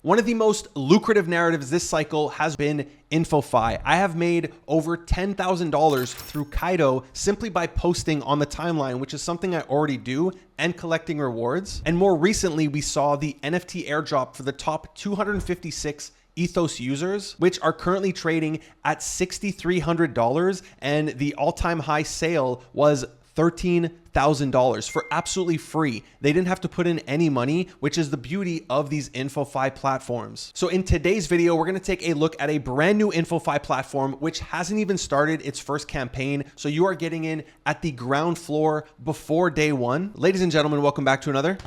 One of the most lucrative narratives this cycle has been InfoFi. I have made over $10,000 through Kaito simply by posting on the timeline, which is something I already do, and collecting rewards. And more recently, we saw the NFT airdrop for the top 256 Ethos users, which are currently trading at $6,300, and the all-time high sale was $13,000 for absolutely free. They didn't have to put in any money, which is the beauty of these InfoFi platforms. So in today's video, we're going to take a look at a brand new InfoFi platform, which hasn't even started its first campaign. So you are getting in at the ground floor before day one. Ladies and gentlemen, welcome back to another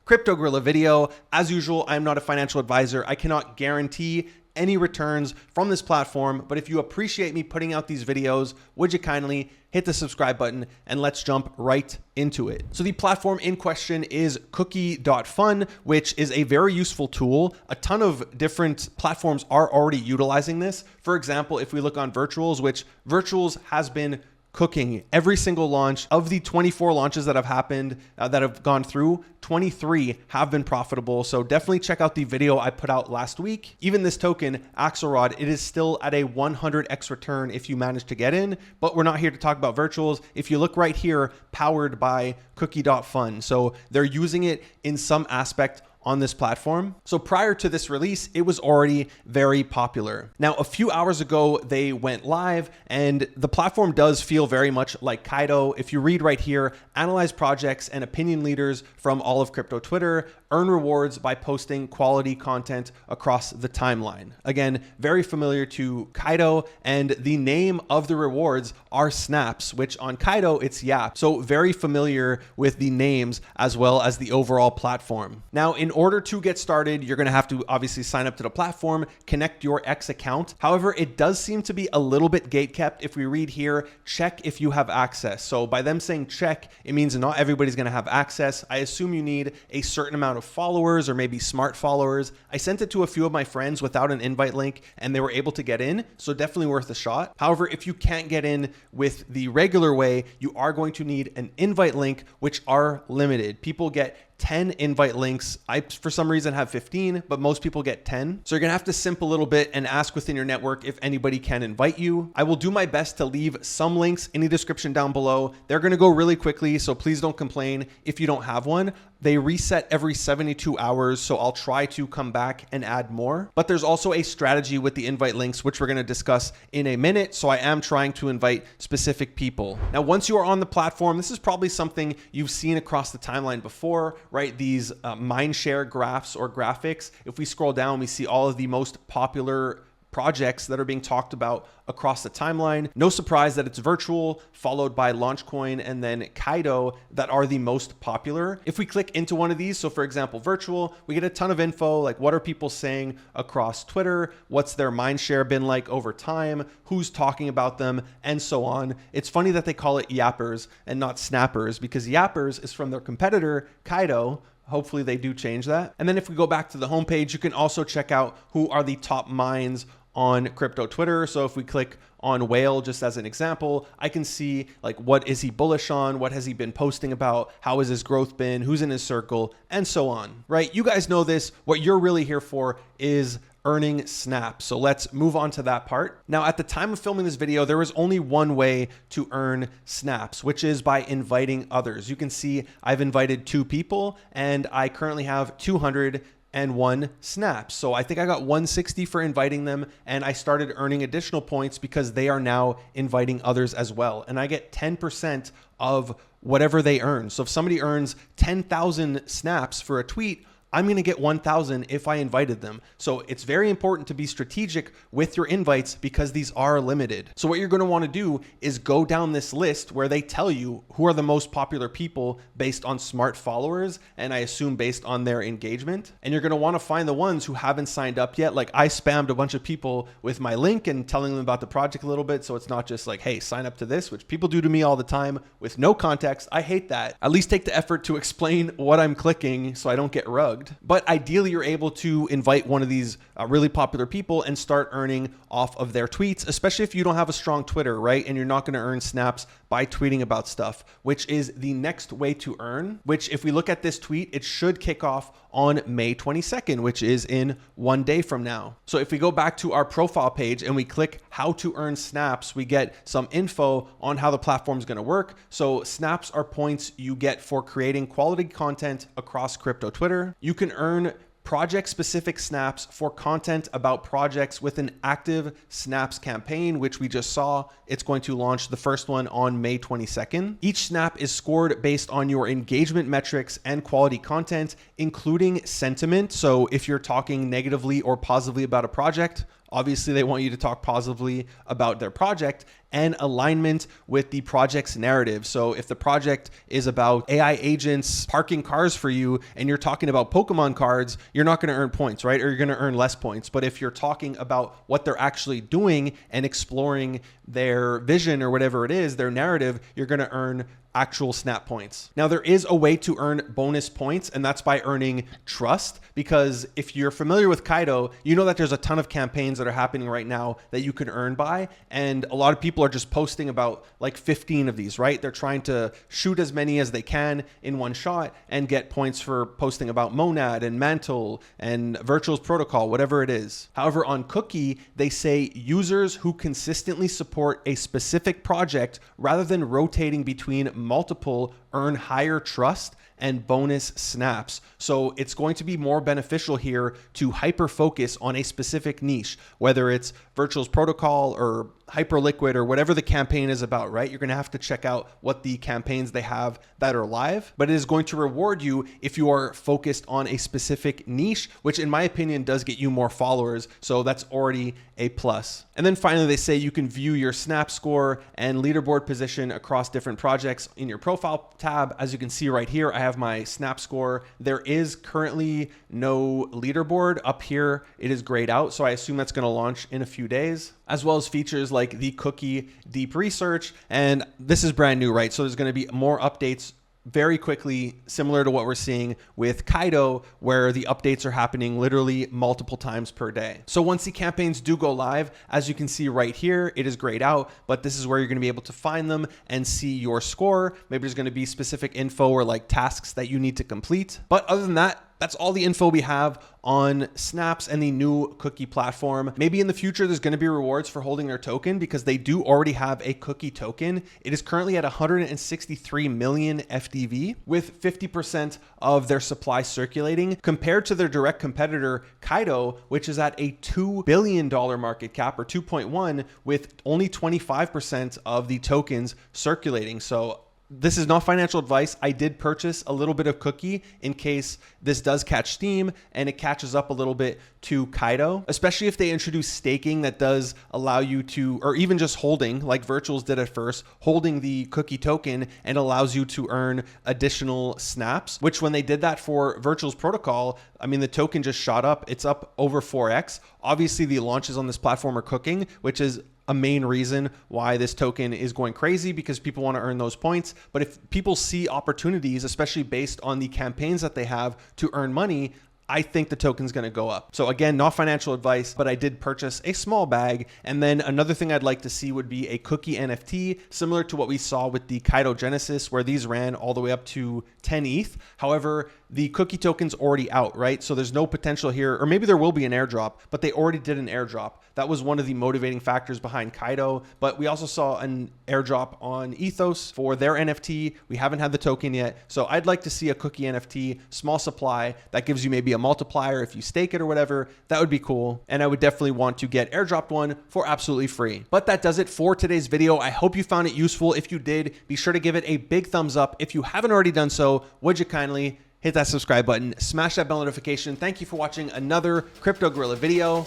Crypto Gorilla video. As usual, I'm not a financial advisor. I cannot guarantee any returns from this platform, but if you appreciate me putting out these videos, would you kindly hit the subscribe button and let's jump right into it. So the platform in question is cookiedotfun, which is a very useful tool. A ton of different platforms are already utilizing this. For example, if we look on Virtuals, which Virtuals has been cooking every single launch. Of the 24 launches that have happened, that have gone through, 23 have been profitable. So definitely check out the video I put out last week. Even this token, Axelrod, it is still at a 100x return if you manage to get in, but we're not here to talk about Virtuals. If you look right here, powered by cookie.fun. So they're using it in some aspect on this platform. So prior to this release, it was already very popular. Now, a few hours ago, they went live, and the platform does feel very much like Kaito. If you read right here, analyze projects and opinion leaders from all of crypto Twitter, earn rewards by posting quality content across the timeline. Again, very familiar to Kaito, and the name of the rewards are snaps, which on Kaito, it's yaps. So very familiar with the names as well as the overall platform. Now, in order to get started, you're going to have to obviously sign up to the platform, connect your X account. However, it does seem to be a little bit gatekept. If we read here, check if you have access. So by them saying check, it means not everybody's going to have access. I assume you need a certain amount of followers or maybe smart followers. I sent it to a few of my friends without an invite link and they were able to get in. So definitely worth a shot. However, if you can't get in with the regular way, you are going to need an invite link, which are limited. People get 10 invite links. I, for some reason, have 15, but most people get 10. So you're gonna have to simp a little bit and ask within your network if anybody can invite you. I will do my best to leave some links in the description down below. They're gonna go really quickly, so please don't complain if you don't have one. They reset every 72 hours, so I'll try to come back and add more. But there's also a strategy with the invite links, which we're gonna discuss in a minute, so I am trying to invite specific people. Now, once you are on the platform, this is probably something you've seen across the timeline before, right? These mindshare graphs or graphics. If we scroll down, we see all of the most popular projects that are being talked about across the timeline. No surprise that it's Virtual, followed by Launchcoin, and then Kaito that are the most popular. If we click into one of these, so for example, Virtual, we get a ton of info, like what are people saying across Twitter, what's their mindshare been like over time, who's talking about them, and so on. It's funny that they call it yappers and not snappers, because yappers is from their competitor, Kaito. Hopefully they do change that. And then if we go back to the homepage, you can also check out who are the top minds on crypto Twitter. So if we click on Whale, just as an example, I can see like what is he bullish on, what has he been posting about, how has his growth been, who's in his circle, and so on, right? You guys know this. What you're really here for is earning snaps. So let's move on to that part. Now, at the time of filming this video, there was only one way to earn snaps, which is by inviting others. You can see I've invited 2 people and I currently have 201 snaps. So I think I got 160 for inviting them, and I started earning additional points because they are now inviting others as well. And I get 10% of whatever they earn. So if somebody earns 10,000 snaps for a tweet, I'm going to get 1,000 if I invited them. So it's very important to be strategic with your invites because these are limited. So what you're going to want to do is go down this list where they tell you who are the most popular people based on smart followers, and I assume based on their engagement. And you're going to want to find the ones who haven't signed up yet. Like I spammed a bunch of people with my link and telling them about the project a little bit. So it's not just like, hey, sign up to this, which people do to me all the time with no context. I hate that. At least take the effort to explain what I'm clicking so I don't get rugged. bugged. But ideally, you're able to invite one of these really popular people and start earning off of their tweets, especially if you don't have a strong Twitter, right? And you're not going to earn snaps by tweeting about stuff, which is the next way to earn, which if we look at this tweet, it should kick off on May 22nd, which is in 1 day from now. So if we go back to our profile page and we click how to earn snaps, we get some info on how the platform is going to work. So snaps are points you get for creating quality content across crypto Twitter. You can earn project-specific snaps for content about projects with an active snaps campaign, which we just saw. It's going to launch the first one on May 22nd. Each snap is scored based on your engagement metrics and quality content, including sentiment. So if you're talking negatively or positively about a project, obviously they want you to talk positively about their project, and alignment with the project's narrative. So if the project is about AI agents parking cars for you and you're talking about Pokemon cards, you're not going to earn points, right? Or you're going to earn less points. But if you're talking about what they're actually doing and exploring their vision or whatever it is, their narrative, you're going to earn actual snap points. Now, there is a way to earn bonus points, and that's by earning trust, because if you're familiar with Kaito, you know that there's a ton of campaigns that are happening right now that you can earn by, and a lot of people are just posting about like 15 of these, right? They're trying to shoot as many as they can in one shot and get points for posting about Monad and Mantle and Virtual's protocol, whatever it is. However, on Cookie, they say users who consistently support a specific project rather than rotating between multiple earn higher trust and bonus snaps. So it's going to be more beneficial here to hyper focus on a specific niche, whether it's Virtual's protocol or Hyperliquid or whatever the campaign is about, right? You're going to have to check out what the campaigns they have that are live, but it is going to reward you if you are focused on a specific niche, which in my opinion does get you more followers. So that's already a plus. And then finally, they say you can view your snap score and leaderboard position across different projects in your profile tab. As you can see right here, I have my snap score. There is currently no leaderboard up here. It is grayed out. So I assume that's going to launch in a few days, as well as features like the cookie deep research. And this is brand new, right? So there's going to be more updates very quickly, similar to what we're seeing with Kaito, where the updates are happening literally multiple times per day. So once the campaigns do go live, as you can see right here, it is grayed out, but this is where you're going to be able to find them and see your score. Maybe there's going to be specific info or like tasks that you need to complete. But other than that, that's all the info we have on snaps and the new cookie platform. Maybe in the future, there's going to be rewards for holding their token, because they do already have a cookie token. It is currently at 163 million FDV, with 50% of their supply circulating, compared to their direct competitor, Kaito, which is at a $2 billion market cap, or 2.1, with only 25% of the tokens circulating. So this is not financial advice. I did purchase a little bit of Cookie in case this does catch steam and it catches up a little bit to Kaito, especially if they introduce staking that does allow you to, or even just holding like Virtuals did at first, holding the Cookie token and allows you to earn additional snaps, which when they did that for Virtual's protocol, I mean, the token just shot up. It's up over 4x. Obviously, the launches on this platform are cooking, which is a main reason why this token is going crazy, because people want to earn those points. But if people see opportunities, especially based on the campaigns that they have to earn money, I think the token's going to go up. So again, not financial advice, but I did purchase a small bag. And then another thing I'd like to see would be a cookie NFT, similar to what we saw with the Kaito Genesis, where these ran all the way up to 10 ETH. However, the cookie token's already out, right? So there's no potential here, or maybe there will be an airdrop, but they already did an airdrop. That was one of the motivating factors behind Kaito. But we also saw an airdrop on Ethos for their NFT. We haven't had the token yet. So I'd like to see a cookie NFT, small supply, that gives you maybe a multiplier if you stake it or whatever. That would be cool. And I would definitely want to get airdropped one for absolutely free. But that does it for today's video. I hope you found it useful. If you did, be sure to give it a big thumbs up. If you haven't already done so, would you kindly hit that subscribe button, smash that bell notification. Thank you for watching another Crypto Gorilla video.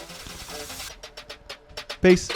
Peace.